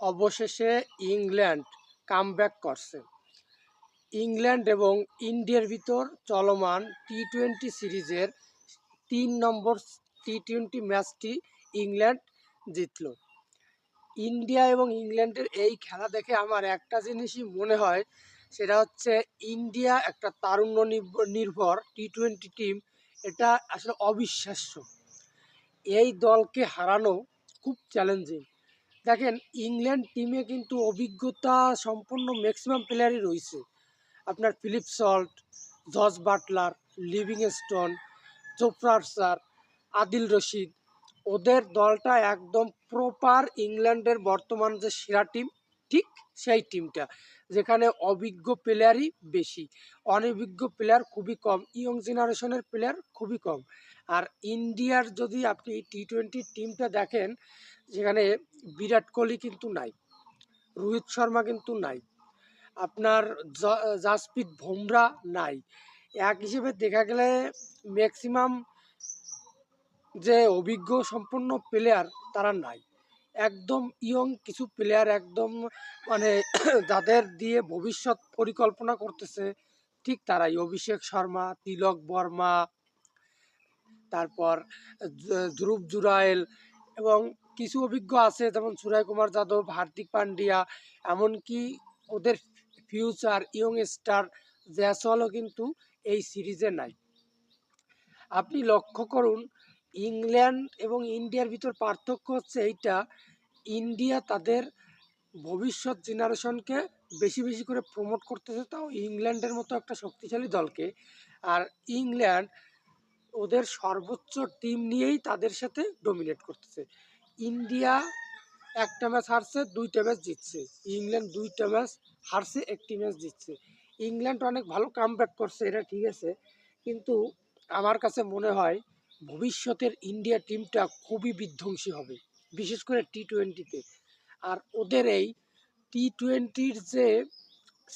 অবশেষে England comeback করছে। England এবং ইন্ডিয়ার ভিতর চলমান টি-20 সিরিজের 3 নম্বর টি-20 ম্যাচটি ইংল্যান্ড জিতল। ইন্ডিয়া এবং ইংল্যান্ডের এই খেলা দেখে আমার একটা জিনিসই মনে হয়, সেটা হচ্ছে ইন্ডিয়া একটা তারুণ্য নির্ভর টি-20 টিম। এটা আসলে অবিশ্বাস্য। এই দলকে হারানো খুব চ্যালেঞ্জিং। দেখেন, ইংল্যান্ড টিমে কিন্তু অভিজ্ঞতা সম্পন্ন ম্যাক্সিমাম প্লেয়ারই রয়েছে। আপনার ফিলিপ সল্ট, জর্জ Buttler, Livingstone, Jofra Archer, Adil Rashid, ওদের দলটা একদম প্রপার ইংল্যান্ডের বর্তমান যে সেরা টিম, ঠিক সেই টিমটা, যেখানে অভিজ্ঞ প্লেয়ারই বেশি, অনভিজ্ঞ প্লেয়ার খুবই কম, ইয়ং জেনারেশনের প্লেয়ার খুবই কম। আর ইন্ডিয়ার যদি আপনি টি-20 টিমটা দেখেন, যেখানে বিরাট কোহলি কিন্তু নাই, রোহিত শর্মা কিন্তু নাই, আপনার জাসপ্রীত বুমরা নাই। এক হিসেবে দেখা গেলে ম্যাক্সিমাম যে অভিজ্ঞ সম্পন্ন প্লেয়ার তারা নাই। একদম ইয়ং কিছু প্লেয়ার, একদম মানে যাদের দিয়ে ভবিষ্যৎ পরিকল্পনা করতেছে, ঠিক তারাই। অভিষেক শর্মা, তিলক বর্মা, তারপর ধ্রুব জুরায়েল, এবং কিছু অভিজ্ঞ আছে যেমন সূর্যকুমার যাদব, হার্দিক পান্ডিয়া, এমনকি ওদের ফিউচার ইয়ং স্টার জয়সওয়ালও কিন্তু এই সিরিজে নাই। আপনি লক্ষ্য করুন, ইংল্যান্ড এবং ইন্ডিয়ার ভিতর পার্থক্য হচ্ছে এইটা, ইন্ডিয়া তাদের ভবিষ্যৎ জেনারেশনকে বেশি বেশি করে প্রমোট করতেছে, তাও ইংল্যান্ডের মতো একটা শক্তিশালী দলকে। আর ইংল্যান্ড ওদের সর্বোচ্চ টিম নিয়েই তাদের সাথে ডমিনেট করতেছে। ইন্ডিয়া একটা ম্যাচ হারছে, 2টা ম্যাচ জিতছে। ইংল্যান্ড 2টা ম্যাচ হারছে, 1টি ম্যাচ জিতছে। ইংল্যান্ড অনেক ভালো কামব্যাক করছে, এটা ঠিক আছে, কিন্তু আমার কাছে মনে হয় ভবিষ্যতের ইন্ডিয়া টিমটা খুবই বিধ্বংসী হবে, বিশেষ করে টি-20তে। আর ওদের এই টি-20-র যে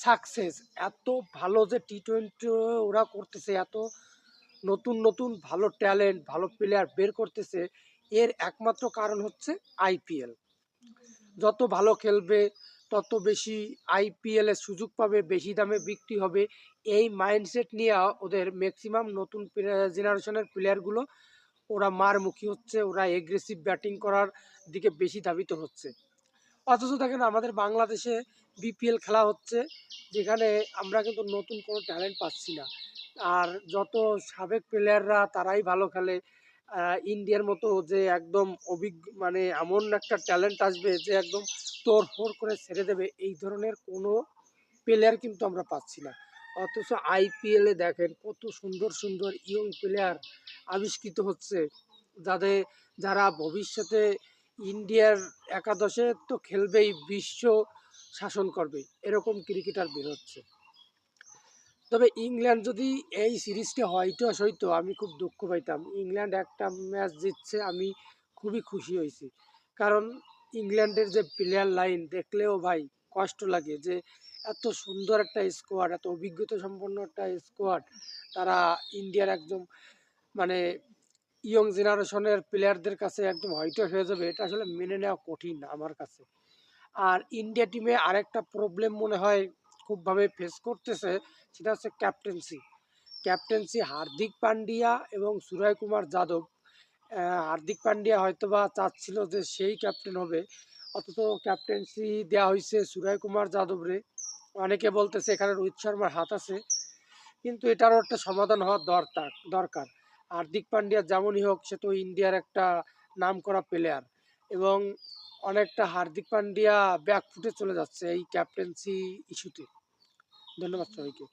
সাকসেস, এত ভালো যে টি-20 ওরা করতেছে, এত নতুন নতুন ভালো ট্যালেন্ট, ভালো প্লেয়ার বের করতেছে, এর একমাত্র কারণ হচ্ছে আইপিএল। যত ভালো খেলবে তত বেশি আইপিএলে সুযোগ পাবে, বেশি দামে বিক্রি হবে। এই মাইন্ডসেট নিয়ে ওদের ম্যাক্সিমাম নতুন জেনারেশনের প্লেয়ারগুলো ওরা মারমুখী হচ্ছে, ওরা এগ্রেসিভ ব্যাটিং করার দিকে বেশি ধাবিত হচ্ছে। অথচ দেখেন, আমাদের বাংলাদেশে বিপিএল খেলা হচ্ছে, যেখানে আমরা কিন্তু নতুন কোনো ট্যালেন্ট পাচ্ছি না। আর যত সাবেক প্লেয়াররা তারাই ভালো খেলে। ইন্ডিয়ার মতো যে একদম অভিজ্ঞ, মানে এমন একটা ট্যালেন্ট আসবে যে একদম তোড়ফোড় করে ছেড়ে দেবে, এই ধরনের কোনো প্লেয়ার কিন্তু আমরা পাচ্ছি না। অথচ আইপিএলে দেখেন কত সুন্দর সুন্দর ইয়ং প্লেয়ার আবিষ্কৃত হচ্ছে, যাদের যারা ভবিষ্যতে ইন্ডিয়ার একাদশে তো খেলবেই, বিশ্ব শাসন করবে, এরকম ক্রিকেটার বের হচ্ছে। তবে ইংল্যান্ড যদি এই সিরিজটা হয়তো সইতো, আমি খুব দুঃখ পাইতাম। ইংল্যান্ড একটা ম্যাচ জিতছে, আমি খুবই খুশি হয়েছি। কারণ ইংল্যান্ডের যে প্লেয়ার লাইন দেখলেও ভাই কষ্ট লাগে, যে এত সুন্দর একটা স্কোয়াড, এত অভিজ্ঞতা সম্পন্ন একটা স্কোয়াড, তারা ইন্ডিয়ার একদম মানে ইয়ং জেনারেশনের প্লেয়ারদের কাছে একদম হয়তো হয়ে যাবে, এটা আসলে মেনে নেওয়া কঠিন আমার কাছে। আর ইন্ডিয়া টিমে আরেকটা প্রবলেম মনে হয় খুবভাবে ফেস করতেছে, সেটা হচ্ছে ক্যাপ্টেন্সি হার্দিক পান্ডিয়া এবং সূর্যকুমার যাদব। হার্দিক পান্ডিয়া হয়তোবা চাচ্ছিল যে সেই ক্যাপ্টেন হবে, অথচ ক্যাপ্টেন্সি দেওয়া হয়েছে সূর্যকুমার যাদবরে। অনেকে বলতেছে এখানে রোহিত শর্মার হাত আছে, কিন্তু এটারও একটা সমাধান হওয়ার দরকার। হার্দিক পান্ডিয়া যেমনই হোক, সে তো ইন্ডিয়ার একটা নামকরা প্লেয়ার, এবং অনেকটা হার্দিক পান্ডিয়া ব্যাকফুটে চলে যাচ্ছে এই ক্যাপ্টেন্সি ইস্যুতে। ধন্যবাদ সবাইকে।